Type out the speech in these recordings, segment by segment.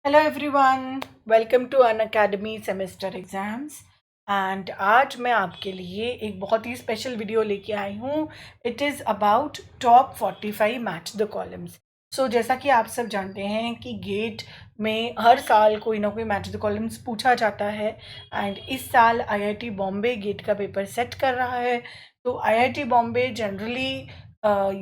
Hello everyone, welcome to Unacademy semester exams. And आज मैं आपके लिए एक बहुत ही स्पेशल वीडियो लेके आई हूँ। It is about top 45 match the columns. So जैसा कि आप सब जानते हैं कि गेट में हर साल कोई ना कोई मैच द कॉलम्स पूछा जाता है। एंड इस साल आईआईटी बॉम्बे गेट का पेपर सेट कर रहा है। तो आईआईटी बॉम्बे जनरली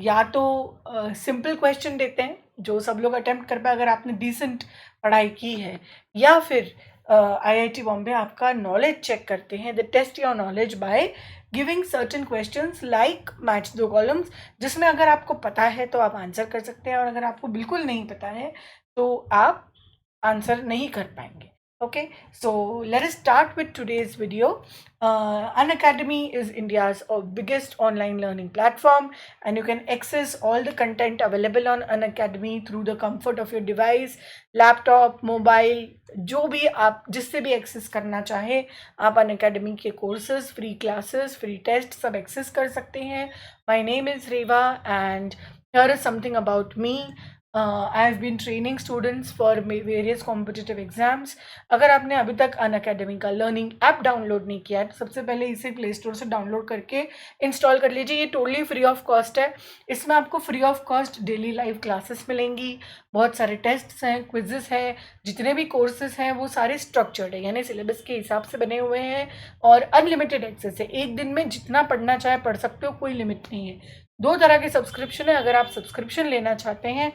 या तो सिंपल क्वेश्चन देते हैं जो सब लोग अटेम्प्ट कर पाए अगर आपने डिसेंट पढ़ाई की है, या फिर आईआईटी बॉम्बे आपका नॉलेज चेक करते हैं। The test your knowledge by giving certain questions like match the columns, जिसमें अगर आपको पता है तो आप आंसर कर सकते हैं और अगर आपको बिल्कुल नहीं पता है तो आप आंसर नहीं कर पाएंगे। Okay, so let us start with today's video. Unacademy is India's biggest online learning platform, and you can access all the content available on Unacademy through the comfort of your device, laptop, mobile, जो भी आप जिससे भी access करना चाहे आप Unacademy के courses, free classes, free test सब एक्सेस कर सकते हैं। My name is Reva and here is something about me. I have been training students for various competitive exams. अगर आपने अभी तक अनअकैडमी का लर्निंग ऐप डाउनलोड नहीं किया है तो सबसे पहले इसे प्ले स्टोर से डाउनलोड करके इंस्टॉल कर लीजिए। ये टोटली फ्री ऑफ कॉस्ट है। इसमें आपको free of cost daily live classes मिलेंगी, बहुत सारे टेस्ट्स हैं, क्विजेस हैं, जितने भी कोर्सेज हैं वो सारे स्ट्रक्चर्ड है, यानी सिलेबस के हिसाब से बने हुए हैं और अनलिमिटेड एक्सेस है। एक दिन में जितना पढ़ना चाहे पढ़ सकते हो, कोई लिमिट नहीं है। 2 तरह के सब्सक्रिप्शन है। अगर आप सब्सक्रिप्शन लेना चाहते हैं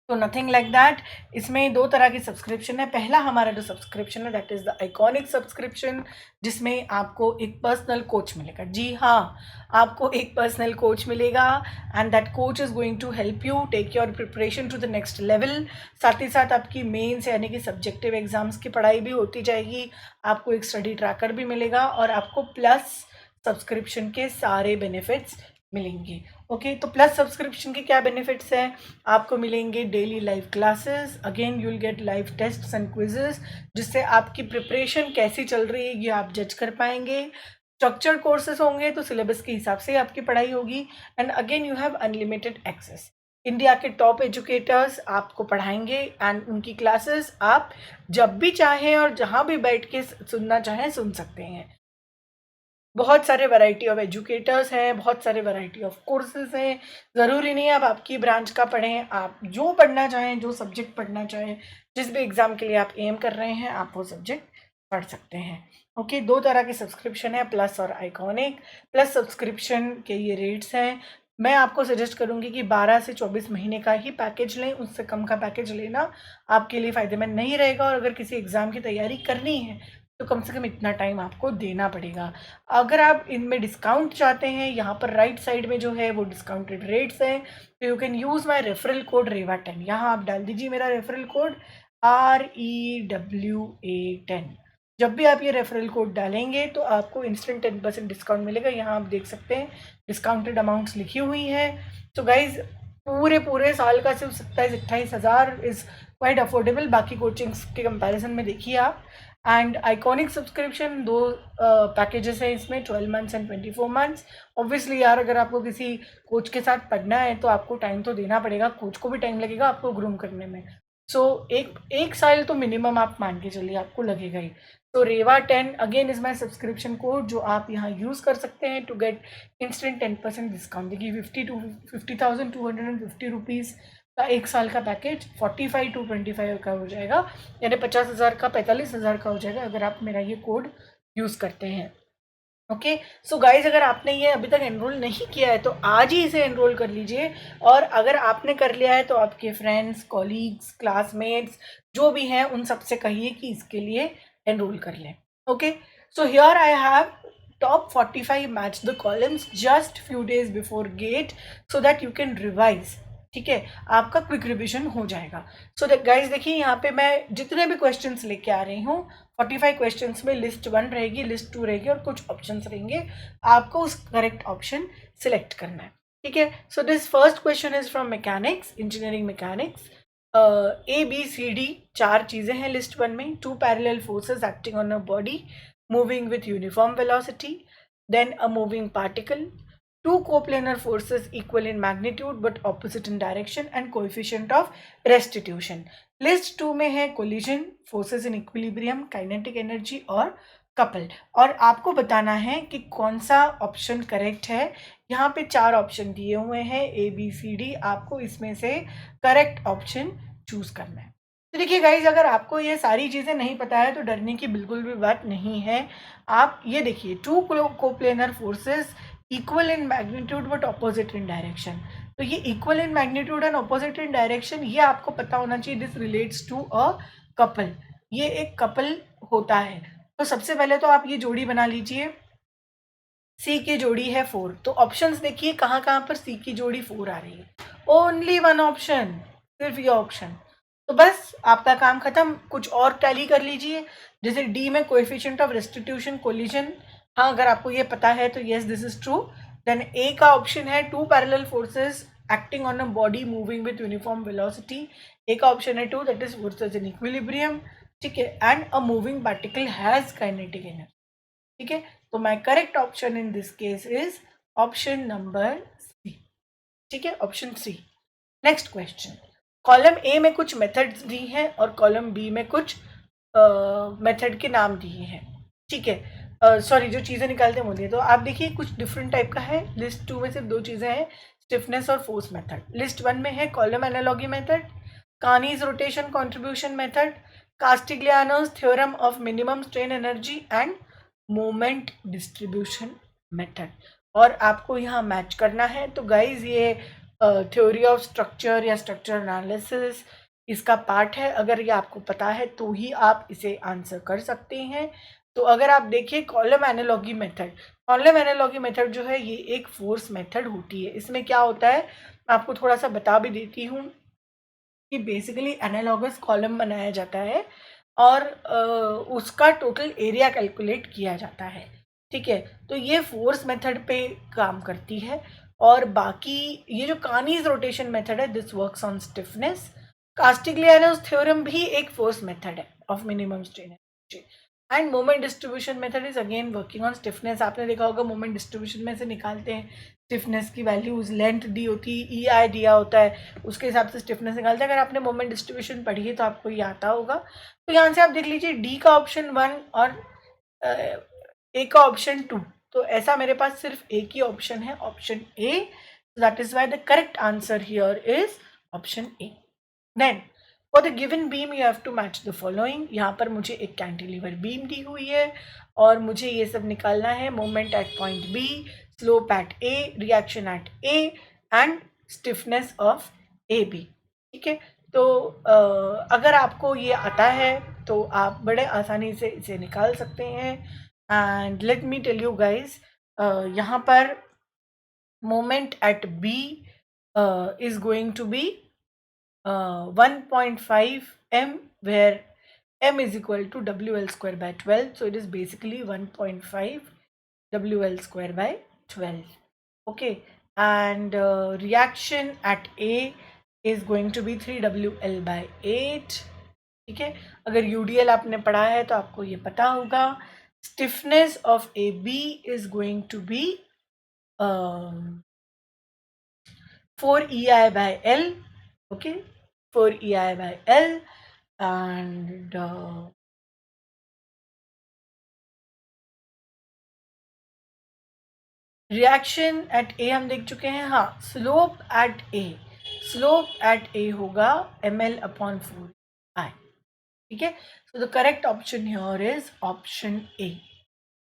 तो नथिंग लाइक दैट। इसमें 2 तरह की सब्सक्रिप्शन है। पहला हमारा जो सब्सक्रिप्शन है that is the iconic subscription, जिसमें आपको एक पर्सनल कोच मिलेगा। जी हाँ, आपको एक पर्सनल कोच मिलेगा and that coach is going to help you take your preparation to the next level. साथ ही साथ आपकी मेंस यानी कि सब्जेक्टिव एग्जाम्स की पढ़ाई भी होती जाएगी। आपको एक स्टडी ट्रैकर भी मिलेगा और आपको प्लस सब्सक्रिप्शन के सारे बेनिफिट्स मिलेंगे। ओके, तो प्लस सब्सक्रिप्शन के क्या बेनिफिट्स हैं? आपको मिलेंगे daily live classes, again you will get live tests and quizzes, जिससे आपकी प्रिपरेशन कैसी चल रही है ये आप जज कर पाएंगे। स्ट्रक्चर्ड कोर्सेज होंगे तो सिलेबस के हिसाब से आपकी पढ़ाई होगी and again you have unlimited access. India के टॉप एजुकेटर्स आपको पढ़ाएंगे एंड उनकी क्लासेस आप जब भी चाहें और जहाँ भी बैठ के सुनना चाहें सुन सकते हैं। बहुत सारे वैरायटी ऑफ एजुकेटर्स हैं, बहुत सारे वैरायटी ऑफ कोर्सेज हैं। ज़रूरी नहीं है आप आपकी ब्रांच का पढ़ें, आप जो पढ़ना चाहें, जो सब्जेक्ट पढ़ना चाहें, जिस भी एग्ज़ाम के लिए आप एम कर रहे हैं आप वो सब्जेक्ट पढ़ सकते हैं। ओके, 2 तरह की सब्सक्रिप्शन है, प्लस और आइकॉनिक। प्लस सब्सक्रिप्शन के ये रेट्स हैं। मैं आपको सजेस्ट करूंगी कि 12 से 24 महीने का ही पैकेज लें, उससे कम का पैकेज लेना आपके लिए फ़ायदेमंद नहीं रहेगा। और अगर किसी एग्ज़ाम की तैयारी करनी है तो कम से कम इतना टाइम आपको देना पड़ेगा। अगर आप इनमें डिस्काउंट चाहते हैं, यहाँ पर राइट साइड में जो है वो डिस्काउंटेड रेट्स हैं, तो you can use my referral code रेवा10। यहाँ आप डाल दीजिए मेरा रेफरल कोड REWA10। जब भी आप ये रेफरल कोड डालेंगे तो आपको इंस्टेंट 10% डिस्काउंट मिलेगा। यहाँ आप देख सकते हैं डिस्काउंटेड अमाउंट्स लिखी हुई हैं। तो गाइज पूरे पूरे साल का सिर्फ 27-28 हज़ार इज़ क्वाइट अफोर्डेबल बाकी कोचिंग्स के कंपैरिजन में। देखिए आप, एंड आइकॉनिक सब्सक्रिप्शन 2 पैकेजेस हैं इसमें, 12 मंथ्स एंड 24 मंथ्स। ऑब्वियसली यार, अगर आपको किसी कोच के साथ पढ़ना है तो आपको टाइम तो देना पड़ेगा, कोच को भी टाइम लगेगा आपको ग्रूम करने में। सो एक साल तो मिनिमम आप मान के चलिए आपको लगेगा ही। तो रेवा10 again is my subscription code जो आप यहाँ यूज़ कर सकते हैं टू गेट इंस्टेंट 10% डिस्काउंट। देखिए 50,250 रुपीज़ का 1 साल का पैकेज 45 to 25 का हो जाएगा, यानी 50,000 का 45,000 का हो जाएगा अगर आप मेरा ये कोड यूज़ करते हैं। ओके, सो गाइज अगर आपने ये अभी तक एनरोल नहीं किया है तो आज ही इसे एनरोल कर लीजिए। और अगर आपने कर लिया है तो आपके फ्रेंड्स, कॉलीग्स, क्लासमेट्स जो भी हैं उन सबसे कहिए कि इसके लिए एनरोल कर लें। Okay, so here I have top 45 match the columns just few days before get so that you can revise. ठीक है, आपका क्विक रिविजन हो जाएगा। सो गाइज देखिए यहाँ पे मैं जितने भी क्वेश्चंस लेके आ रही हूँ, 45 क्वेश्चंस में लिस्ट 1 रहेगी, लिस्ट 2 रहेगी और कुछ ऑप्शंस रहेंगे। आपको उस करेक्ट ऑप्शन सिलेक्ट करना है। ठीक है, so this first question is from mechanics, engineering mechanics. ABCD 4 चीज़ें हैं लिस्ट 1 में। 2 parallel forces acting on a body moving with uniform velocity, then a moving particle, two coplanar forces equal in magnitude but opposite in direction and coefficient of restitution. List 2 में है collision, forces in equilibrium, kinetic energy और couple. और आपको बताना है कि कौन सा ऑप्शन करेक्ट है. यहाँ पे 4 ऑप्शन दिए हुए हैं ABCD. आपको इसमें से करेक्ट ऑप्शन चूज करना है. तो देखिए गाइज, अगर आपको ये सारी चीज़ें नहीं पता है तो डरने की बिल्कुल भी बात नहीं है. आप ये देखिए, two coplanar forces equal in magnitude but opposite in direction. तो ये equal in magnitude and opposite in direction, ये आपको पता होना चाहिए. This relates to a couple. ये एक कपल होता है. तो सबसे पहले तो आप ये जोड़ी बना लीजिए. सी की जोड़ी है 4. तो ऑप्शंस देखिए कहाँ कहाँ पर सी की जोड़ी 4 आ रही है. ओनली वन ऑप्शन, सिर्फ ये ऑप्शन. तो बस आपका काम खत्म. कुछ और टैली कर लीजिए. जैसे डी में कोएफिशिएंट ऑफ रेस्टिट्यूशन, कोलिजन. हाँ, अगर आपको ये पता है तो yes, this is true. Then A का ऑप्शन है two parallel forces acting on a body moving with uniform velocity. A का ऑप्शन है 2, that is forces in equilibrium. ठीक है. And a moving particle has kinetic energy. ठीक है. तो my correct option in this case is option number C. ठीक है, option C. Next question. Column A में कुछ मेथड्स दी हैं और कॉलम बी में कुछ मेथड के नाम दिए हैं. ठीक है, सॉरी, जो चीज़ें निकालते हैं वो दिए. तो आप देखिए कुछ डिफरेंट टाइप का है. लिस्ट 2 में सिर्फ 2 चीज़ें हैं, स्टिफनेस और फोर्स मेथड. लिस्ट 1 में है column analogy method, Kani's rotation contribution method, Castigliano's theorem of minimum strain energy and moment distribution method. और आपको यहाँ मैच करना है. तो गाइज, ये थ्योरी ऑफ स्ट्रक्चर या स्ट्रक्चर एनालिसिस इसका पार्ट है. अगर ये आपको पता है तो ही आप इसे आंसर कर सकते हैं. तो अगर आप देखिए column analogy method, column analogy method जो है ये एक फोर्स मेथड होती है. इसमें क्या होता है आपको थोड़ा सा बता भी देती हूँ कि बेसिकली एनालॉगस कॉलम बनाया जाता है और उसका टोटल एरिया कैलकुलेट किया जाता है. ठीक है. तो ये फोर्स मेथड पे काम करती है. और बाकी ये जो कानीज रोटेशन मेथड है, this works on stiffness. Castigliano's theorem भी एक फोर्स मेथड है of minimum strain energy. And moment distribution method is again working on stiffness. आपने देखा होगा मोमेंट डिस्ट्रीब्यूशन में से निकालते हैं स्टिफनेस की वैल्यूज. लेंथ दी होती है, ई आई दिया होता है, उसके हिसाब से स्टिफनेस निकालते हैं. अगर आपने मोमेंट डिस्ट्रीब्यूशन पढ़ी है तो आपको ये आता होगा. तो यहाँ से आप देख लीजिए डी का ऑप्शन 1 और ए का ऑप्शन 2. तो ऐसा मेरे पास सिर्फ एक ही ऑप्शन है, option A. That is why the correct answer here is option A. Then for the given beam you have to match the following. यहाँ पर मुझे एक कैंटिलीवर बीम दी हुई है और मुझे ये सब निकालना है. Moment at point B, slope at A, reaction at A and stiffness of A B. ठीक है. तो अगर आपको ये आता है तो आप बड़े आसानी से इसे निकाल सकते हैं. And let me tell you guys, यहाँ पर moment at B is going to be 1.5 m, where m is equal to WL square by 12. So it is basically 1.5 WL square by 12. Okay. And reaction at A is going to be 3 WL by 8. ठीक है. अगर UDL आपने पढ़ा है तो आपको ये पता होगा. Stiffness of AB is going to be 4 EI by L. Okay, 4 EI by L. And reaction at A हम देख चुके हैं. हाँ, slope at A, slope at A होगा ml upon 4I. ठीक है. So the correct option here is option A.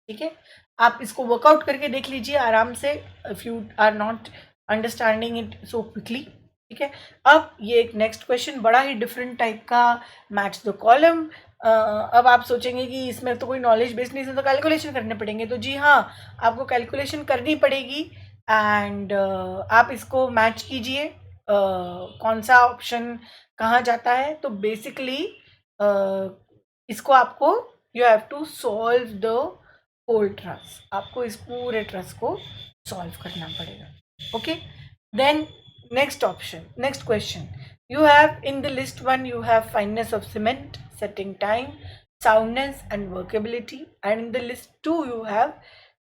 ठीक है. आप इसको वर्कआउट करके देख लीजिए आराम से, if you are not understanding it so quickly. ठीक है. अब ये एक नेक्स्ट क्वेश्चन बड़ा ही डिफरेंट टाइप का, मैच द कॉलम. अब आप सोचेंगे कि इसमें तो कोई नॉलेज बेस्ड नहीं है, तो कैलकुलेशन करने पड़ेंगे. तो जी हाँ, आपको कैलकुलेशन करनी पड़ेगी. एंड आप इसको मैच कीजिए कौन सा ऑप्शन कहाँ जाता है. तो बेसिकली इसको आपको you have to solve the whole truss. आपको इस पूरे ट्रस को सॉल्व करना पड़ेगा. Okay. Then next option, next question. You have in the list 1 you have fineness of cement, setting time, soundness and workability. And in the list 2 you have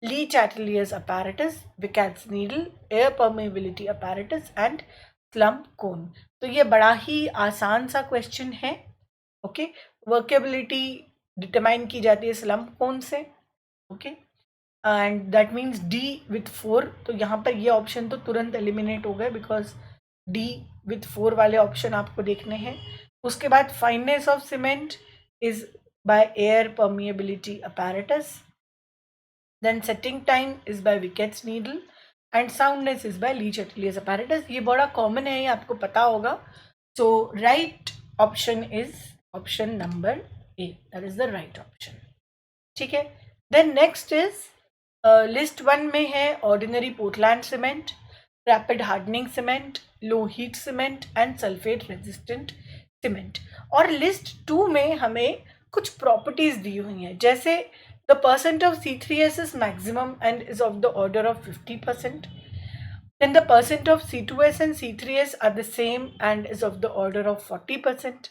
Le Chatelier's apparatus, Vicat's needle, air permeability apparatus and slump cone. तो ये बड़ा ही आसान सा question है. Okay, workability determine की जाती है स्लम्प कोन से. Okay, and that means D with 4. तो यहाँ पर ये ऑप्शन तो तुरंत एलिमिनेट हो गए बिकॉज डी विथ 4 वाले ऑप्शन आपको देखने हैं. उसके बाद fineness of cement is by air permeability apparatus. Then setting time is by Vicat's needle and soundness is by Lee Chatelier's apparatus. ये बड़ा कॉमन है, ये आपको पता होगा. So right option is option number A. That is the right option. ठीक है. Then next is list 1 में है ordinary Portland cement, rapid hardening cement, low heat cement and sulfate resistant cement. और list 2 में हमें कुछ properties दी हुई हैं, जैसे the percent of C3S is maximum and is of the order of 50%. Then the percent of C2S and C3S are the same and is of the order of 40%.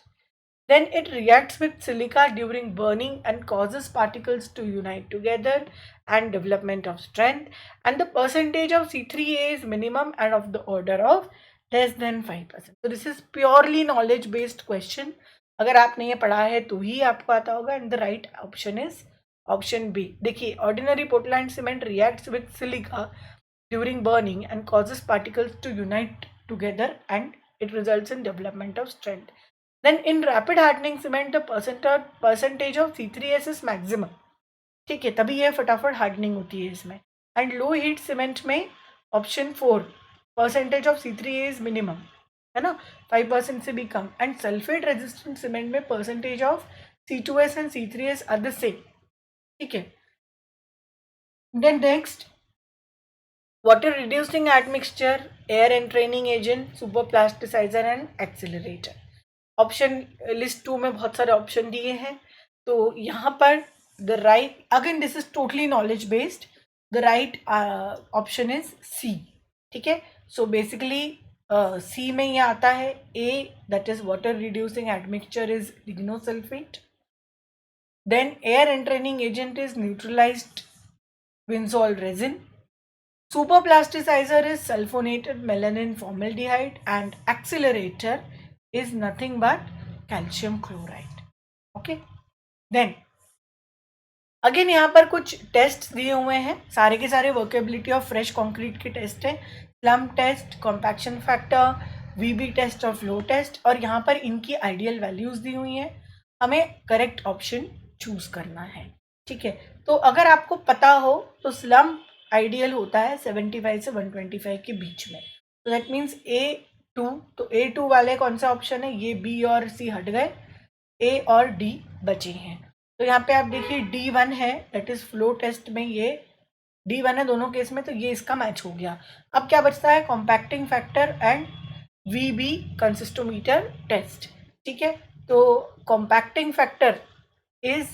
Then it reacts with silica during burning and causes particles to unite together and development of strength. And the percentage of C3A is minimum and of the order of less than 5%. So this is purely knowledge based question. अगर आपने ये पढ़ा है तो ही आपको आता होगा. And the right option is option B. देखिए, ordinary Portland cement reacts with silica during burning and causes particles to unite together and it results in development of strength. Then in rapid hardening cement the percentage of C3S is maximum. ठीक है, तभी ये फटाफट hardening होती है इसमें. And low heat cement में option 4 percentage of C3A is minimum, है ना, 5% से भी कम. एंड सल्फेट रेजिस्टेंट सीमेंट में percentage of C2S and C3S are the same. ठीक है. Then next, water reducing admixture, air entraining agent, super plasticiser and accelerator. Option list 2 में बहुत सारे ऑप्शन दिए हैं. तो यहाँ पर the right, again this is totally knowledge based, the right option is C. ठीक है. सो बेसिकली सी में ये आता है A, that is water reducing admixture is lignosulphate. Then air entraining agent is neutralized benzol resin. Superplasticizer is sulfonated melanin formaldehyde and accelerator is nothing but calcium chloride. Okay. Then again यहाँ पर कुछ test दिए हुए हैं, सारे के सारे workability of fresh concrete के टेस्ट हैं. स्लम्प टेस्ट, कॉम्पैक्शन फैक्टर, वीबी टेस्ट और फ्लो टेस्ट. और यहाँ पर इनकी आइडियल वैल्यूज दी हुई हैं. हमें करेक्ट ऑप्शन चूज करना है. ठीक है. तो अगर आपको पता हो तो स्लम्प आइडियल होता है 75 से 125 के बीच में. तो दैट मीन्स A2. तो A2 वाले कौन सा ऑप्शन है, ये B और C हट गए, A और D बचे हैं. तो यहाँ पे आप देखिए D1 है, दैट इज फ्लो टेस्ट में ये D1 है दोनों केस में, तो ये इसका मैच हो गया. अब क्या बचता है, compacting factor and VB consistometer test. ठीक है. तो compacting factor is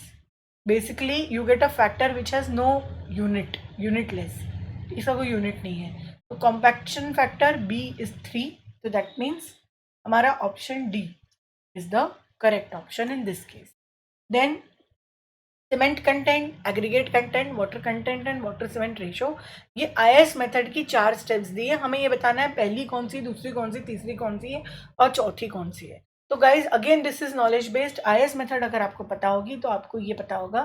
basically you get a factor which has no unitless, इसका कोई यूनिट नहीं है. तो compaction factor B is 3. तो that means हमारा option D is the correct option in this case. Then cement content, aggregate content, water content and water cement ratio. ये IS method की 4 steps दी है. हमें ये बताना है पहली कौन सी, दूसरी कौन सी, तीसरी कौन सी है और चौथी कौन सी है. तो guys again this is knowledge based. IS method अगर आपको पता होगी तो आपको ये पता होगा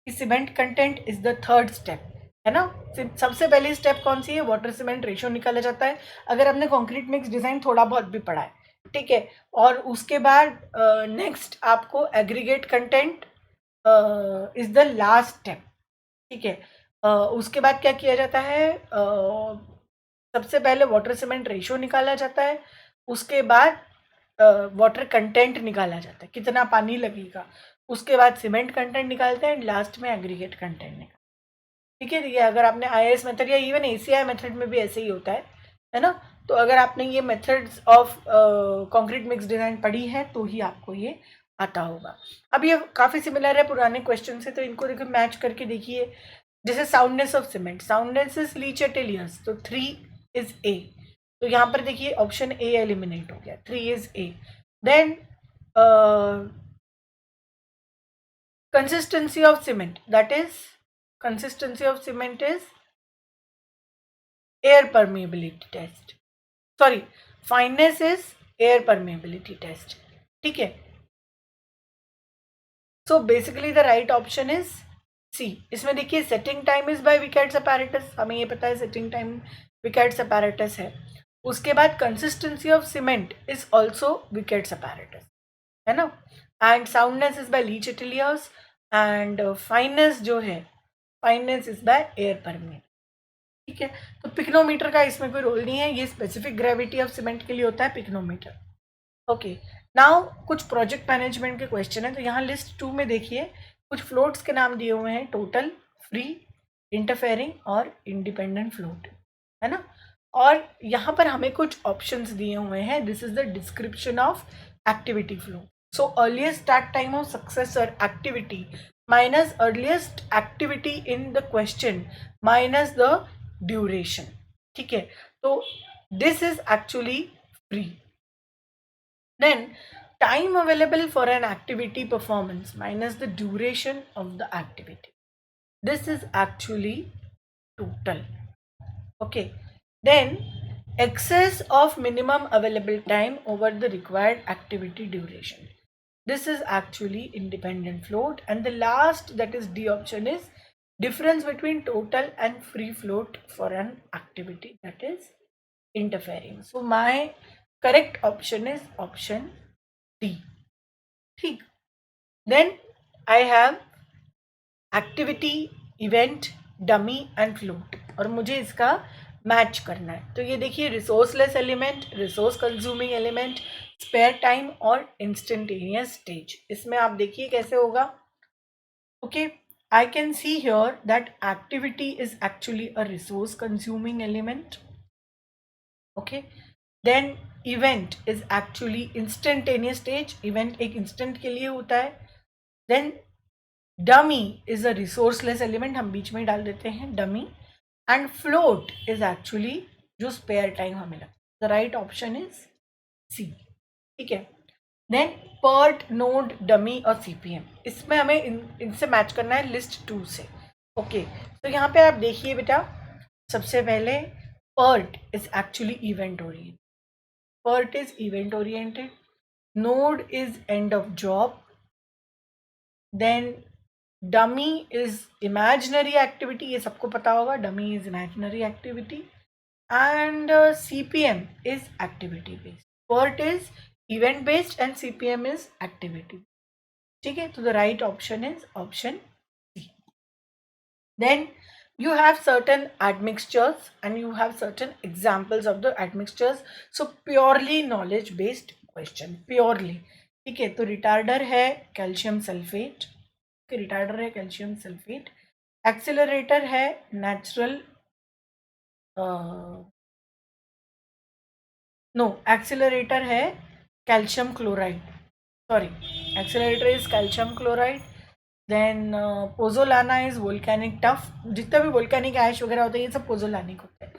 कि cement content is the third step, है ना. सबसे पहली स्टेप कौन सी है, वाटर सीमेंट रेशो निकाला जाता है. अगर आपने कॉन्क्रीट मिक्स डिजाइन थोड़ा बहुत भी पढ़ा है, ठीक है. और उसके बाद नेक्स्ट आपको aggregate content is the last step. ठीक है. उसके बाद क्या किया जाता है, सबसे पहले वाटर सीमेंट रेशो निकाला जाता है. उसके बाद वाटर कंटेंट निकाला जाता है, कितना पानी लगेगा. उसके बाद सीमेंट कंटेंट निकालते हैं एंड लास्ट में एग्रीगेट कंटेंट निकालते हैं. ठीक है. ये अगर आपने IS मेथड या इवन ACI मेथड में भी ऐसे ही होता है ना. तो अगर आपने ये methods of concrete mix design पढ़ी है तो ही आपको ये आता होगा. अब ये काफ़ी सिमिलर है पुराने क्वेश्चन से, तो इनको देखिए मैच करके देखिए. जैसे soundness of cement, soundness is Le Chatelier's, तो 3 इज A. तो यहाँ पर देखिए ऑप्शन A एलिमिनेट हो गया, 3 is A. Then consistency of cement, that is consistency of cement is air permeability test. Sorry, fineness is air permeability test. ठीक है. So basically the right option is C. इसमें देखिए setting time is by Vicard's apparatus, हमें ये पता है setting time Vicard's apparatus है. उसके बाद consistency of cement is also Vicard's apparatus, है ना. And soundness is by Leach-Ateliers and fineness जो है fineness is by air permeability. ठीक है. तो पिक्नोमीटर का इसमें कोई रोल नहीं है, ये स्पेसिफिक ग्रेविटी ऑफ सीमेंट के लिए होता है पिक्नोमीटर. ओके. नाउ कुछ प्रोजेक्ट मैनेजमेंट के क्वेश्चन है. तो यहाँ लिस्ट 2 में देखिए कुछ फ्लोट्स के नाम दिए हुए हैं, टोटल, फ्री, इंटरफेयरिंग और इंडिपेंडेंट फ्लोट, है ना. और यहाँ पर हमें कुछ ऑप्शंस दिए हुए हैं. This is the description of activity flow. So earliest start time of successor activity minus earliest activity in the question minus the duration. ठीक है. तो this is actually free. Then time available for an activity performance minus the duration of the activity. This is actually total. Okay. Then excess of minimum available time over the required activity duration. This is actually independent float. And the last, that is D option, is difference between total and free float for an activity, that is interfering. So my correct option is option D. ठीक. Then I have activity, event, dummy and float और मुझे इसका match करना है. तो ये देखिए resourceless element, resource consuming element, spare time और इंस्टेंटेनियस स्टेज. इसमें आप देखिए कैसे होगा. Okay. I can see here that activity is actually a resource consuming element. Okay. Then event is actually instantaneous stage. Event एक instant के लिए होता है. Then dummy is a resourceless element, हम बीच में डाल देते हैं dummy. And float is actually जो spare time हमें लगता है. The right option is C. ठीक है. Then PERT, node, dummy और CPM, इसमें हमें इनसे मैच करना है लिस्ट 2 से. ओके. तो यहाँ पे आप देखिए बेटा, सबसे पहले PERT is actually event oriented. PERT is event oriented. Node is end of job. Then dummy is imaginary activity, ये सबको पता होगा. Dummy is imaginary activity. And CPM is activity based. PERT is event based and CPM is activity. ठीक है. तो the right option is option C. Then you have certain admixtures and you have certain examples of the admixtures. So purely knowledge based question, purely. ठीक है. तो retarder है calcium sulphate, retarder है calcium sulphate. Accelerator है natural, no, accelerator है calcium chloride. Sorry, accelerator is calcium chloride. Then pozzolana is volcanic tuff. जितना भी volcanic ऐश वगैरह होता है ये सब पोजोलानिक होता है.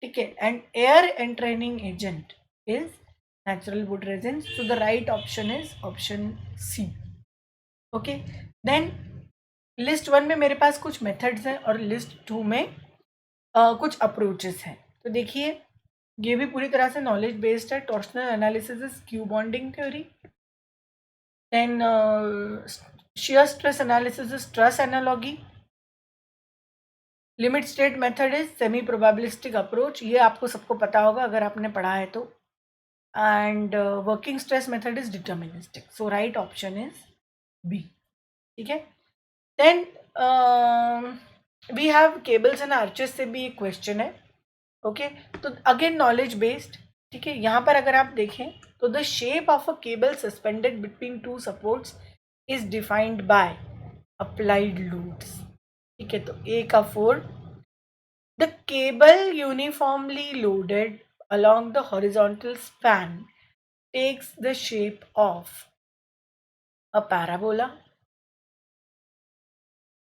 ठीक है. And air entraining agent is natural wood resin. So the right option is option C. Okay. Then list 1 में मेरे पास कुछ मेथड्स हैं और लिस्ट 2 में कुछ अप्रोचेस हैं. तो देखिए ये भी पूरी तरह से नॉलेज बेस्ड है. Torsional analysis is Q bonding theory. Then shear stress analysis is stress analogy. Limit state method is semi probabilistic approach, ये आपको सबको पता होगा अगर आपने पढ़ा है तो. And working stress method is deterministic. So right option is B. ठीक है. Then we have cables and arches से भी एक क्वेश्चन है. ओके. तो अगेन नॉलेज बेस्ड. ठीक है. यहाँ पर अगर आप देखें तो the shape of a cable suspended between two supports is defined by applied loads. ठीक है. तो A का 4. The cable uniformly loaded along the horizontal span takes the shape of a parabola.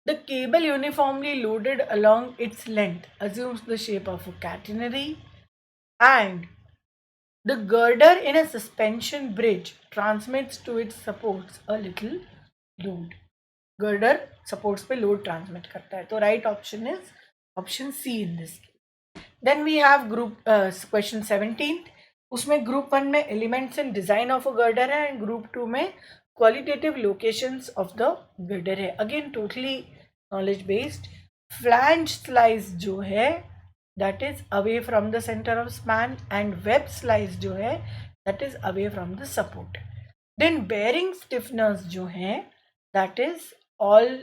The cable uniformly loaded along its length assumes the shape of a catenary. And the girder in a suspension bridge transmits to its supports a little load. Girder supports पे load transmit करता है। तो right option is option C in this. Then we have group question 17। उसमें group 1 में elements and design of a girder है एंड group 2 में qualitative locations of the girder है। Again totally knowledge based. Flange slice जो है that is away from the centre of span and web slice जो है that is away from the support. Then bearing stiffeners जो हैं that is all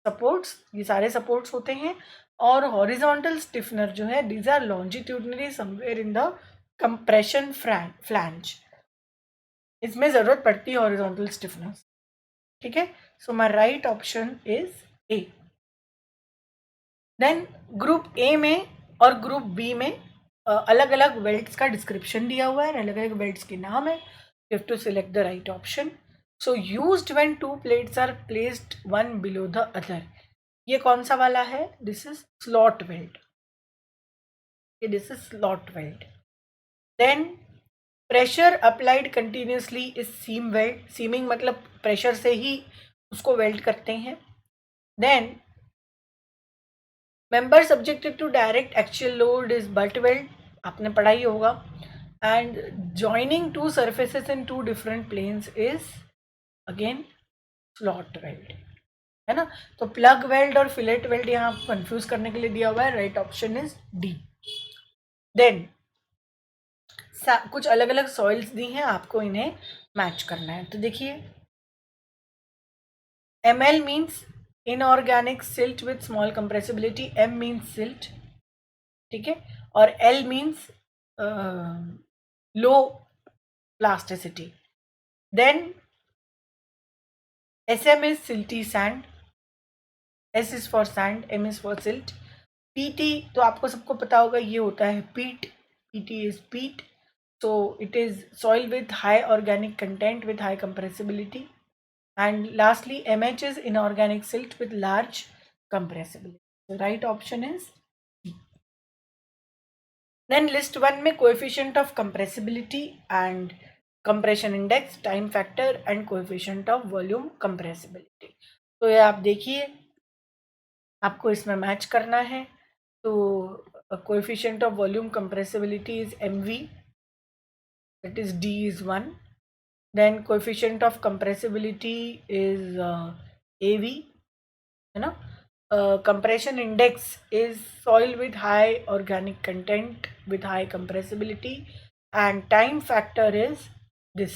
supports, ये सारे supports होते हैं। और हॉरिजॉन्टल स्टिफनर जो है these are longitudinally somewhere in the compression flange, इसमें जरूरत पड़ती है हॉरिजॉन्टल स्टिफनर्स। ठीक है, so my right option is A. Then group A में और ग्रुप बी में अलग अलग वेल्ट्स का डिस्क्रिप्शन दिया हुआ है, अलग अलग वेल्ट्स के नाम है। You have to select the right option. So used when two plates are placed one below the other, ये कौन सा वाला है? This is slot weld, this is slot weld. Then pressure applied continuously is seam weld, seaming मतलब pressure से ही उसको weld करते हैं। Then member subjected to direct actual load is butt weld, आपने पढ़ा ही होगा। And joining two surfaces in to different planes is again slot weld, है ना। तो प्लग वेल्ड और फिलेट वेल्ड यहाँ कंफ्यूज करने के लिए दिया हुआ है, right option is D. Then कुछ अलग अलग सॉइल्स दी हैं, आपको इन्हें मैच करना है। तो देखिए ML means inorganic silt with small compressibility, M means silt, ठीक है, और L means low plasticity. Then SM is silty sand, S is for sand, M is for silt। PT तो आपको सबको पता होगा, ये होता है peat, PT is peat, so it is soil with high organic content with high compressibility। And lastly MH is inorganic silt with large compressibility, the right option is C। Then list 1 में coefficient of compressibility and compression index, time factor and coefficient of volume compressibility। तो ये आप देखिए, आपको इसमें match करना है। तो coefficient of volume compressibility is MV, that is D is 1। then coefficient of compressibility is AV, है ना। compression index is soil with high organic content with high compressibility and time factor is this,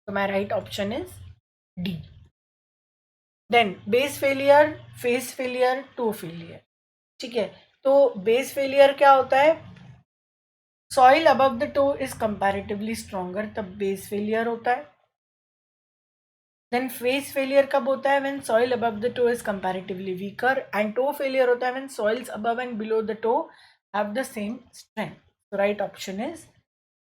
so my right option is D। then base failure, phase failure, toe failure, ठीक है। तो base failure क्या होता है? Soil above the toe is comparatively stronger, तब base failure होता है। Then face failure कब होता है? When soil above the toe is comparatively weaker. And toe failure होता है when soils above and below the toe have the same strength. तो right option is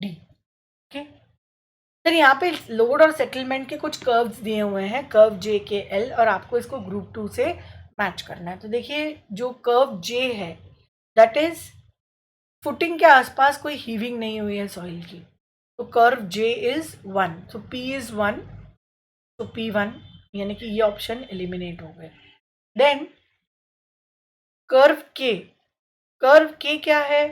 D. Okay, फिर यहाँ पे लोड और सेटलमेंट के कुछ कर्व्स दिए हुए हैं, कर्व जे के एल, और आपको इसको ग्रुप 2 से मैच करना है। तो देखिए जो कर्व जे है दैट इज फुटिंग के आसपास कोई हीविंग नहीं हुई है सॉइल की, तो कर्व जे इज 1, तो पी इज 1, तो P1, यानी कि ये ऑप्शन एलिमिनेट हो गए। देन कर्व के क्या है?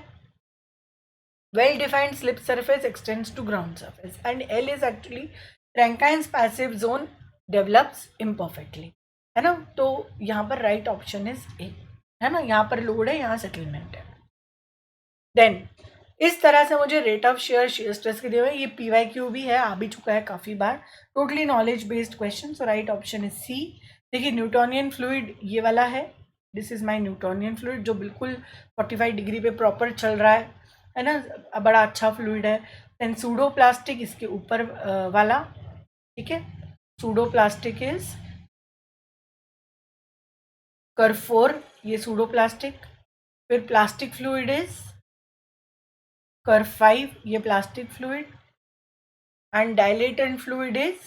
Well defined slip surface extends to ground surface and L is actually Rankine's passive zone develops imperfectly, है ना। तो यहाँ पर राइट ऑप्शन इज ए, है ना। यहाँ पर लोड है, यहाँ सेटलमेंट है। देन इस तरह से मुझे रेट ऑफ शेयर स्ट्रेस के दिए हुए, ये PYQ भी है, आ भी चुका है काफ़ी बार, totally knowledge based question. So right option is C. देखिए न्यूटोनियन फ्लूइड ये वाला है, this is my Newtonian fluid जो बिल्कुल 45 डिग्री पे प्रॉपर चल रहा है ना, बड़ा अच्छा फ्लूइड है। देन सूडो प्लास्टिक इसके ऊपर वाला, ठीक है, सूडो प्लास्टिक इज कर्व 4, ये सूडो प्लास्टिक। फिर प्लास्टिक फ्लूइड इज कर्व 5, ये plastic fluid. And dilatant fluid is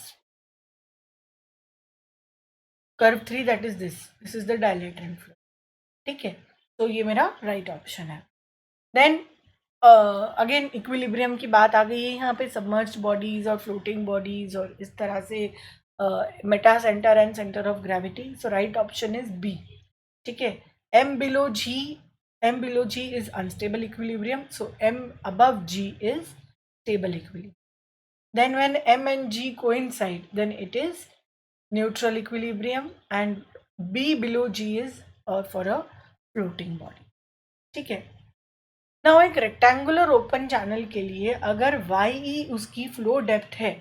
curve 3, that is this is the dilatant fluid, ठीक है। तो ये मेरा राइट ऑप्शन है। देन अगेन इक्विलिब्रियम की बात आ गई है यहाँ पे, सबमर्ज्ड बॉडीज और फ्लोटिंग बॉडीज और इस तरह से metacentre and centre of gravity. So right option is B. ठीक है. m below g, m below g is unstable equilibrium, so m above g is stable equilibrium. Then when m and g coincide, then it is neutral equilibrium, and b below g is for a floating body. ठीक है. Now एक rectangular open channel के लिए अगर YE उसकी flow depth है,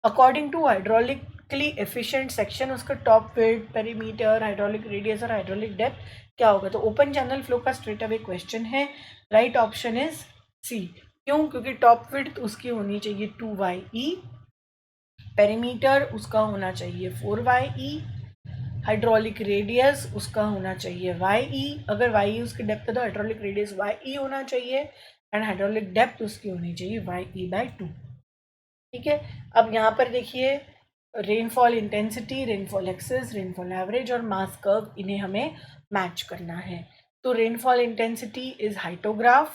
according to hydraulically efficient section, उसका top width, perimeter, hydraulic radius और हाइड्रोलिक डेप्थ क्या होगा? तो ओपन चैनल फ्लो का स्ट्रेट अवे क्वेश्चन है. Right option is C. क्यों? क्योंकि टॉप विड्थ उसकी होनी चाहिए 2YE, पेरीमीटर उसका होना चाहिए 4YE, हाइड्रोलिक रेडियस उसका होना चाहिए YE. अगर YE उसकी डेप्थ है तो हाइड्रोलिक रेडियस YE होना चाहिए, एंड हाइड्रोलिक डेप्थ उसकी होनी चाहिए YE/2. ठीक है. अब यहाँ पर देखिए, rainfall intensity, rainfall excess, rainfall average और मास कर्व, इन्हें हमें मैच करना है. तो rainfall intensity is hyetograph.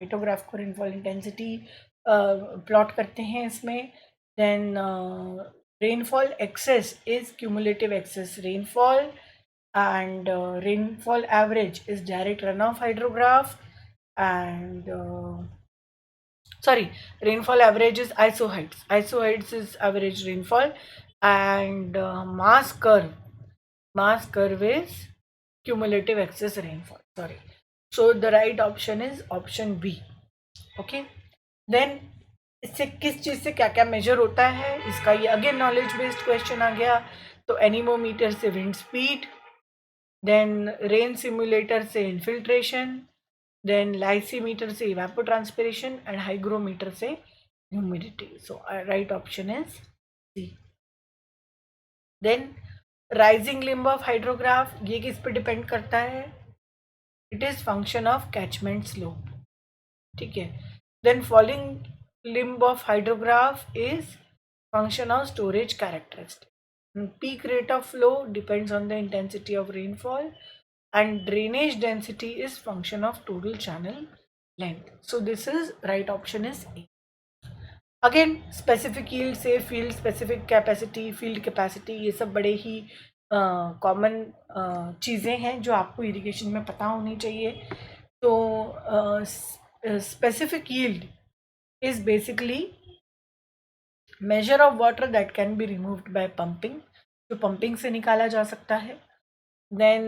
Hyetograph को रेनफॉल इंटेंसिटी प्लॉट करते हैं इसमें. Then rainfall excess is cumulative excess rainfall, and rainfall average is direct runoff hydrograph, and rainfall average is isohyets. Isohyets is average rainfall, and mass curve is cumulative excess rainfall. So the right option is option B. Okay. Then इससे किस चीज़ से क्या क्या major होता है, इसका ये again knowledge based question आ गया. तो एनीमोमीटर से wind speed, then rain simulator से इन्फिल्ट्रेशन, देन लाइसीमीटर से इवेपोट्रांसपिरेशन, एंड हाइग्रोमीटर से humidity. So right option is C. Then rising limb of hydrograph, ये किस पे डिपेंड करता है? It is function of catchment slope. ठीक है. Then falling limb of hydrograph is function of storage characteristic. Peak rate of flow depends on the intensity of rainfall, and drainage density is function of total channel length. So this is right option is A. Again specific yield से field specific capacity, field capacity, ये सब बड़े ही common चीज़ें हैं जो आपको irrigation में पता होनी चाहिए. तो specific yield is basically measure of water that can be removed by pumping, जो pumping से निकाला जा सकता है. Then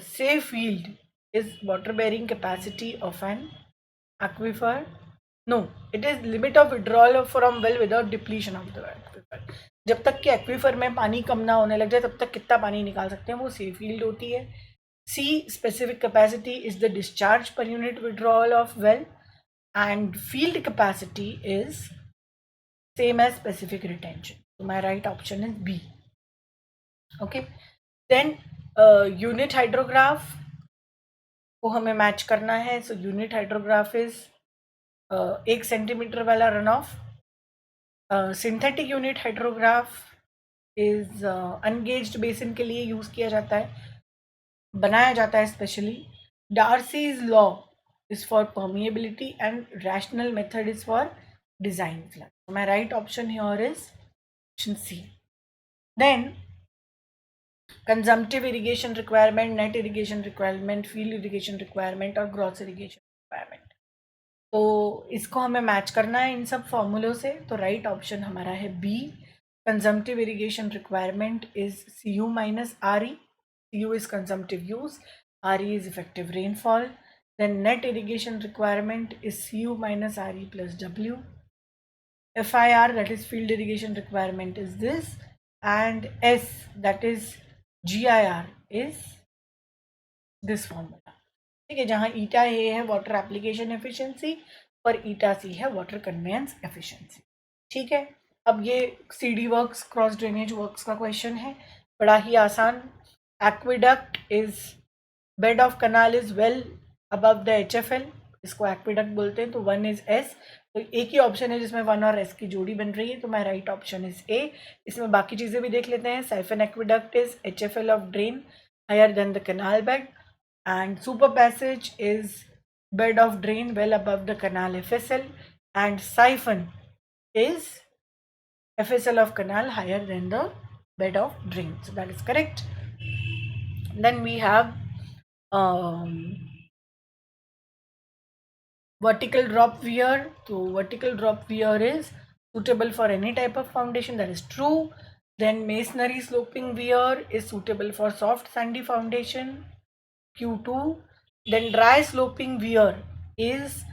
safe yield is water bearing capacity of an aquifer. No, it is limit of withdrawal from well without depletion of the aquifer. जब तक कि aquifer में पानी कम ना होने लग जाए तब तक कितना पानी निकाल सकते हैं, वो सेफ यील्ड होती है. C specific capacity is the discharge per unit withdrawal of well, and field capacity is same as specific retention. So my right option is B. Okay. Then unit hydrograph को हमें match करना है. So unit hydrograph is 1 centimetre वाला run off. Synthetic unit hydrograph is ungauged basin के लिए use किया जाता है, बनाया जाता है specially. Darcy's law is for permeability, and rational method is for design flood. So my right option here is option C. Then consumptive irrigation requirement, net irrigation requirement, field irrigation requirement और gross irrigation requirement. तो इसको हमें match करना है इन सब फॉर्मूलों से. तो right option हमारा है B. Consumptive irrigation requirement is CU minus RE. CU is consumptive use, RE is effective rainfall. Then net irrigation requirement is CU minus RE plus W. FIR, that is field irrigation requirement, is this, and S, that is GIR, is this formula. ठीक है. जहाँ ईटा ए है water application efficiency और ईटा सी है water convince efficiency. ठीक है. अब ये CD works, cross drainage works का क्वेश्चन है, बड़ा ही आसान. Aqueduct is bed of canal is well above the HFL, इसको एक्विडक्ट बोलते हैं. तो 1 इज S. तो एक ही ऑप्शन है जिसमें 1 और S की जोड़ी बन रही है. तो my right option is A. इसमें बाकी चीज़ें भी देख लेते हैं. Siphon aqueduct is HFL of drain higher than the canal bed, and super passage is bed of drain well above the canal FSL, and siphon is FSL of canal higher than the bed of drain. So that is correct. Then we have vertical drop weir. So vertical drop weir is suitable for any type of foundation. That is true. Then masonry sloping weir is suitable for soft sandy foundation. Q2. Then dry sloping weir is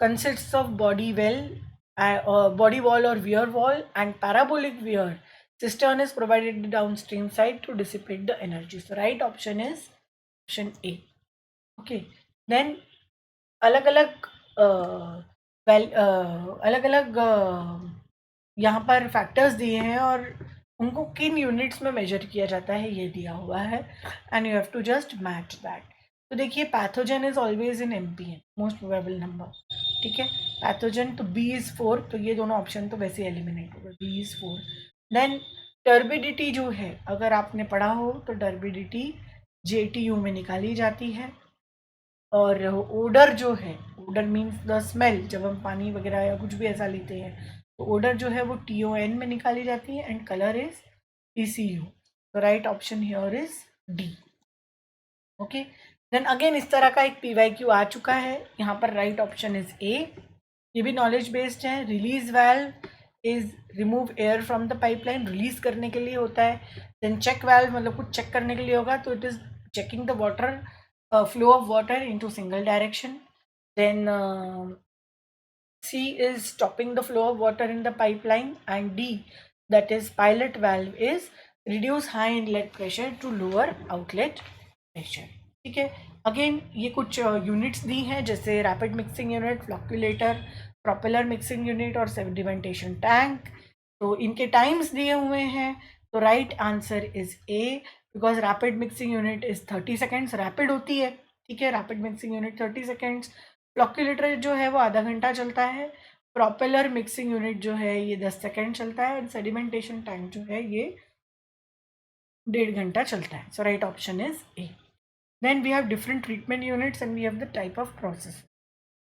consists of body wall or weir wall, and parabolic weir cistern is provided the downstream side to dissipate the energy. So right option is option A. Okay. Then अलग अलग अलग अलग यहाँ पर factors दिए हैं और उनको किन यूनिट्स में मेजर किया जाता है ये दिया हुआ है, and you have to just match that. तो देखिए pathogen is always in MPN, most probable number. ठीक है, पैथोजन तो B इज 4, तो ये दोनों ऑप्शन तो वैसे एलिमिनेट हो गए. B is 4. देन टर्बिडिटी जो है, अगर आपने पढ़ा हो तो टर्बिडिटी JTU में निकाली जाती है. और ओडर जो है, ओडर मीन्स द स्मेल, जब हम पानी वगैरह या कुछ भी ऐसा लेते हैं तो ओडर जो है वो TON में निकाली जाती है, एंड कलर इज TCU. तो right option here is D. Okay. Then again इस तरह का एक PYQ आ चुका है. यहाँ पर राइट ऑप्शन इज A. ये भी नॉलेज बेस्ड है. Release valve is remove air from the pipeline, release करने के लिए होता है. देन चेक वाल्व मतलब कुछ चेक करने के लिए होगा, तो it is checking the water flow of water into single direction. Then C is stopping the flow of water in the pipeline, and D, that is pilot valve, is reduce high inlet pressure to lower outlet pressure. ठीक है. Again ये कुछ units दी हैं, जैसे rapid mixing unit, flocculator, propeller mixing unit और sedimentation tank. तो इनके टाइम्स दिए हुए हैं. तो right answer is A, because rapid mixing unit is 30 seconds, rapid होती है. ठीक है, rapid mixing unit 30 seconds. Flocculator जो है वो आधा घंटा चलता है. प्रोपेलर मिक्सिंग यूनिट जो है ये 10 सेकेंड चलता है. एंड सेडिमेंटेशन टैंक जो है ये 1.5 घंटा चलता है. So right option is A. Then we have different treatment units and we have the type of process.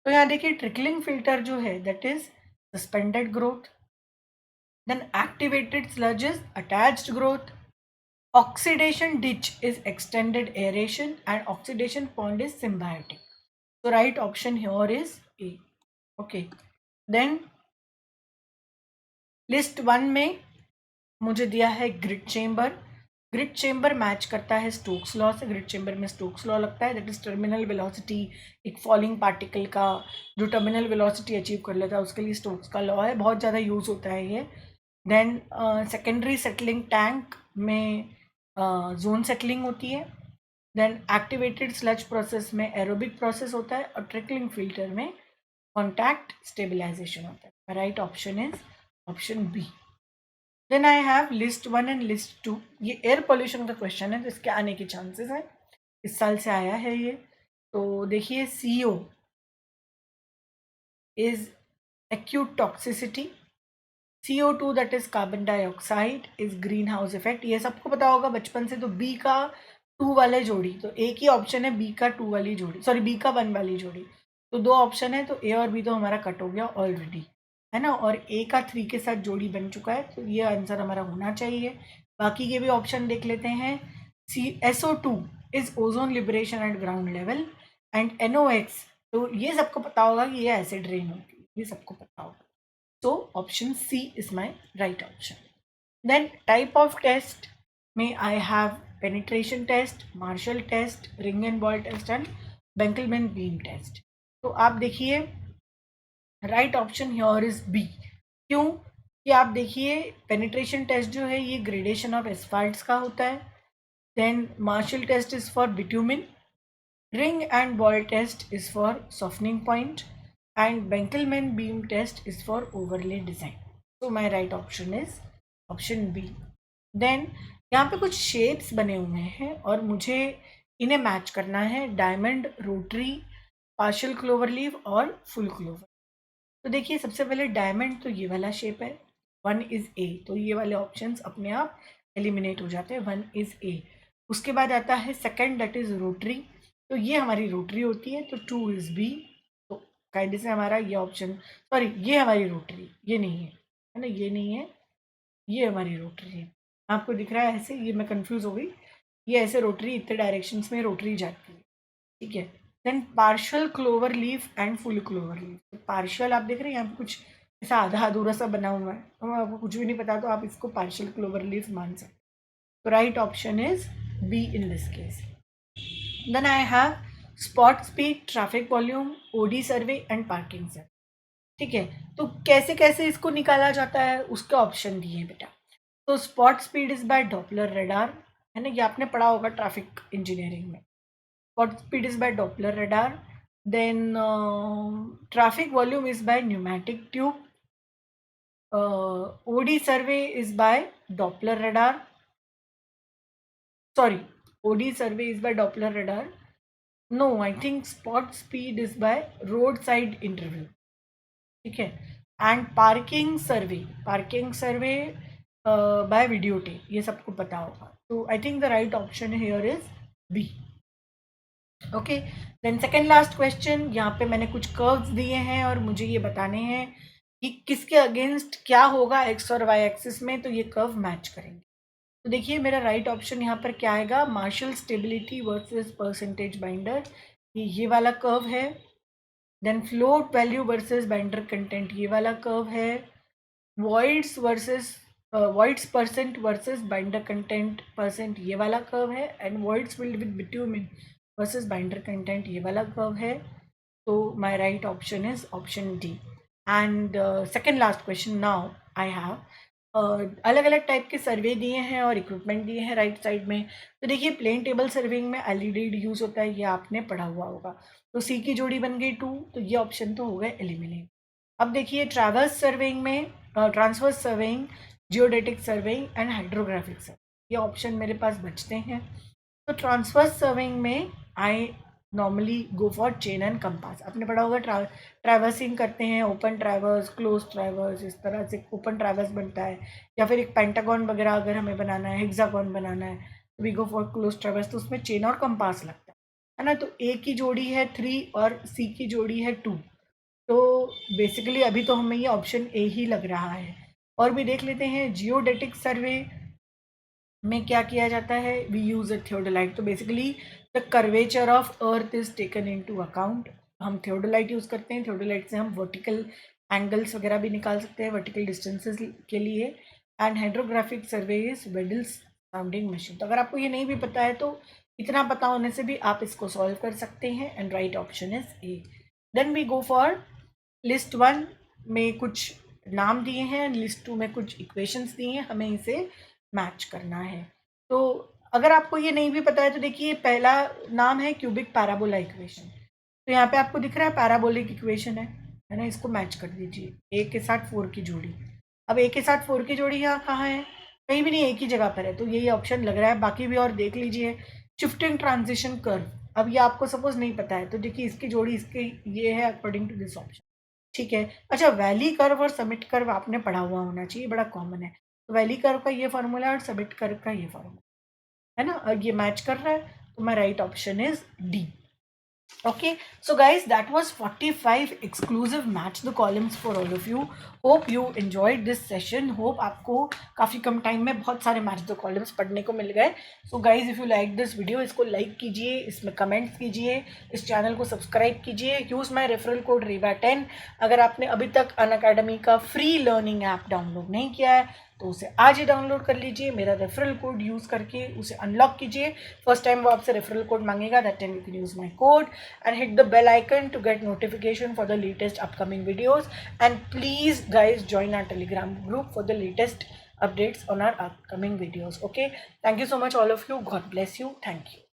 तो यहाँ देखिए ट्रिकलिंग फिल्टर जो है that is suspended growth. Then activated sludge is attached growth. Oxidation ditch is extended aeration, and oxidation pond is symbiotic. So right option here is A. Okay. Then list 1 में मुझे दिया है grid chamber. Grid chamber match करता है Stokes law से. Grid chamber में Stokes law लगता है, दैट इज टर्मिनल वेलोसिटी, एक फॉलिंग पार्टिकल का जो टर्मिनल वेलोसिटी अचीव कर लेता है उसके लिए स्टोक्स का लॉ है. बहुत ज़्यादा यूज होता है ये. देन सेकेंडरी सेटलिंग टैंक में जोन सेटलिंग होती है. देन एक्टिवेटेड स्लज प्रोसेस में एरोबिक प्रोसेस होता है, और ट्रिकलिंग फिल्टर में कॉन्टैक्ट स्टेबलाइजेशन होता है. Right option is option B. Then I have list 1 and list 2. ये एयर पोल्यूशन का क्वेश्चन है, तो इसके आने के चांसेस हैं. इस साल से आया है ये. तो देखिए CO is acute toxicity. CO2 that is carbon dioxide is green house effect. ये सबको पता होगा बचपन से. तो B का 2 वाले जोड़ी, तो एक ही ऑप्शन है B का 2 वाली जोड़ी, सॉरी B का 1 वाली जोड़ी. तो 2 ऑप्शन है, तो A और B तो हमारा कट हो गया ऑलरेडी, है ना. और A का 3 के साथ जोड़ी बन चुका है, तो ये आंसर हमारा होना चाहिए. बाकी के भी ऑप्शन देख लेते हैं. SO2 is ozone liberation eight ground level, and NOx, तो ये सबको पता होगा कि ये एसिड रेन होगी, ये सबको पता होगा. So option C is my right option. Then type of test may I have penetration test, Marshall test, ring and ball test and Benkelman beam test. तो आप देखिए right option here is B. क्यों कि आप देखिए penetration test जो है ये gradation of asphalts का होता है. Then Marshall test is for bitumen, ring and ball test is for softening point, and Benkelman beam test is for overlay design. So my right option is option B. Then यहाँ पे कुछ shapes बने हुए हैं और मुझे इन्हें match करना है. Diamond, rotary, partial clover leave और फुल क्लोवर. तो देखिए सबसे पहले डायमंड, तो ये वाला शेप है. 1 इज A, तो ये वाले ऑप्शंस अपने आप एलिमिनेट हो जाते हैं. 1 इज A. उसके बाद आता है सेकंड, दैट इज रोटरी. तो ये हमारी रोटरी होती है. तो 2 इज B. काइंड से हमारा ये ऑप्शन, सॉरी ये हमारी रोटरी, ये नहीं है, है ना, ये नहीं है, ये हमारी रोटरी है, आपको दिख रहा है ऐसे, ये मैं कंफ्यूज हो गई, ये ऐसे रोटरी इतने डायरेक्शंस में रोटरी जाती है, ठीक है। Then partial clover leaf and full clover leaf. Partial आप देख रहे हैं यहाँ पे कुछ ऐसा आधा अधूरा सा बना हुआ है, तो आपको कुछ भी नहीं पता तो आप इसको पार्शियल क्लोवर लीफ मान सकते। तो right option is B in this case. Then I have spot speed, traffic volume, OD survey and parking survey, ठीक है। तो कैसे कैसे इसको निकाला जाता है उसके ऑप्शन दिए हैं बेटा। तो spot speed is by Doppler radar, है ना, ये आपने पढ़ा होगा ट्रैफिक इंजीनियरिंग में। Spot speed is by Doppler radar. Then traffic volume is by pneumatic tube. OD survey is by Doppler radar, sorry, OD survey is by Doppler radar. No, I think spot speed is by roadside interview, ठीक है। And parking survey by video tape, ये सबको पता होगा। तो I think the right option here is B. Okay, then second last question, यहाँ पे मैंने कुछ कर्व्स दिए हैं और मुझे ये बताने हैं कि किसके अगेंस्ट क्या होगा एक्स और वाई एक्सिस में, तो ये कर्व मैच करेंगे। तो देखिए मेरा राइट ऑप्शन यहाँ पर क्या आएगा, Marshall stability versus percentage binder, ये वाला कर्व है। देन float value versus binder content, ये वाला कर्व है। Voids percent versus binder content percent, ये वाला कर्व है। And voids filled with bitumen versus binder content, ये वाला कर्व है। तो my right option is option D. And second last question, now I have अलग अलग टाइप के सर्वे दिए हैं और इक्विपमेंट दिए हैं राइट साइड में। तो देखिए प्लेन टेबल सर्विंग में एलईडी यूज़ होता है, ये आपने पढ़ा हुआ होगा। तो सी की जोड़ी बन गई 2, तो ये ऑप्शन तो हो गए एलिमिनेट। अब देखिए ट्रैवर्स सर्वेइंग में transverse surveying, geodetic surveying and hydrographic surveying, ये ऑप्शन मेरे पास बचते हैं। तो ट्रांसवर्स सर्वेइंग में I normally go for chain and compass, आपने पढ़ा होगा ट्रैवर्सिंग करते हैं, ओपन ट्रैवर्स, क्लोज ट्रैवर्स, इस तरह से ओपन ट्रैवर्स बनता है। या फिर एक पेंटागन वगैरह अगर हमें बनाना है, हेक्सागन बनाना है, तो we go for close traverse, तो उसमें चेन और कंपास लगता है ना। तो ए की जोड़ी है 3 और सी की जोड़ी है 2, तो बेसिकली अभी तो हमें ये ऑप्शन ए ही लग रहा है। और भी देख लेते हैं, जियोडेटिक सर्वे में क्या किया जाता है, वी यूज अ थियोडोलाइट। तो basically the curvature of earth is taken into account, हम थियोडोलाइट यूज करते हैं। थियोडोलाइट से हम वर्टिकल एंगल्स वगैरह भी निकाल सकते हैं वर्टिकल डिस्टेंसेस के लिए। And hydrographic survey is Weddle's sounding machine. तो अगर आपको ये नहीं भी पता है तो इतना पता होने से भी आप इसको सॉल्व कर सकते हैं। And right option is A. Then we go for list 1 में कुछ नाम दिए हैं, लिस्ट 2 में कुछ इक्वेशंस दिए हैं, हमें इसे मैच करना है। तो अगर आपको ये नहीं भी पता है तो देखिए पहला नाम है क्यूबिक पैराबोला इक्वेशन। तो यहाँ पे आपको दिख रहा है पैराबोलिक इक्वेशन है ना, इसको मैच कर दीजिए ए के साथ 4 की जोड़ी। अब ए के साथ 4 की जोड़ी यहाँ कहाँ है, कहीं भी नहीं, एक ही जगह पर है, तो यही ऑप्शन लग रहा है। बाकी भी और देख लीजिए, शिफ्टिंग ट्रांजिशन कर्व, अब ये आपको सपोज नहीं पता है तो देखिए इसकी जोड़ी इसके ये है अकॉर्डिंग टू दिस ऑप्शन, ठीक है। अच्छा, वैली कर्व और समिट कर्व आपने पढ़ा हुआ होना चाहिए, बड़ा कॉमन है। तो वैली कर्व का ये फॉर्मूला और समिट कर्व का ये फॉर्मूला है ना, और ये मैच कर रहा है, तो my right option is D. Okay, so guys, that was 45 exclusive match the columns for all of you. Hope you enjoyed this session. Hope आपको काफ़ी कम टाइम में बहुत सारे match the columns पढ़ने को मिल गए. So guys, if you like this video, इसको like कीजिए, इसमें comments कीजिए, इस चैनल को सब्सक्राइब कीजिए. Use my referral code REBA10. अगर आपने अभी तक अनअकैडमी का फ्री लर्निंग ऐप डाउनलोड नहीं किया है तो उसे आज ही डाउनलोड कर लीजिए. मेरा रेफरल कोड यूज़ करके उसे अनलॉक कीजिए. फर्स्ट टाइम वो आपसे रेफरल कोड मांगेगा, that time you can use my code and hit the bell icon to get notification for the latest upcoming videos. And please guys join our telegram group for the latest updates on our upcoming videos. Okay, thank you so much all of you. God bless you. Thank you.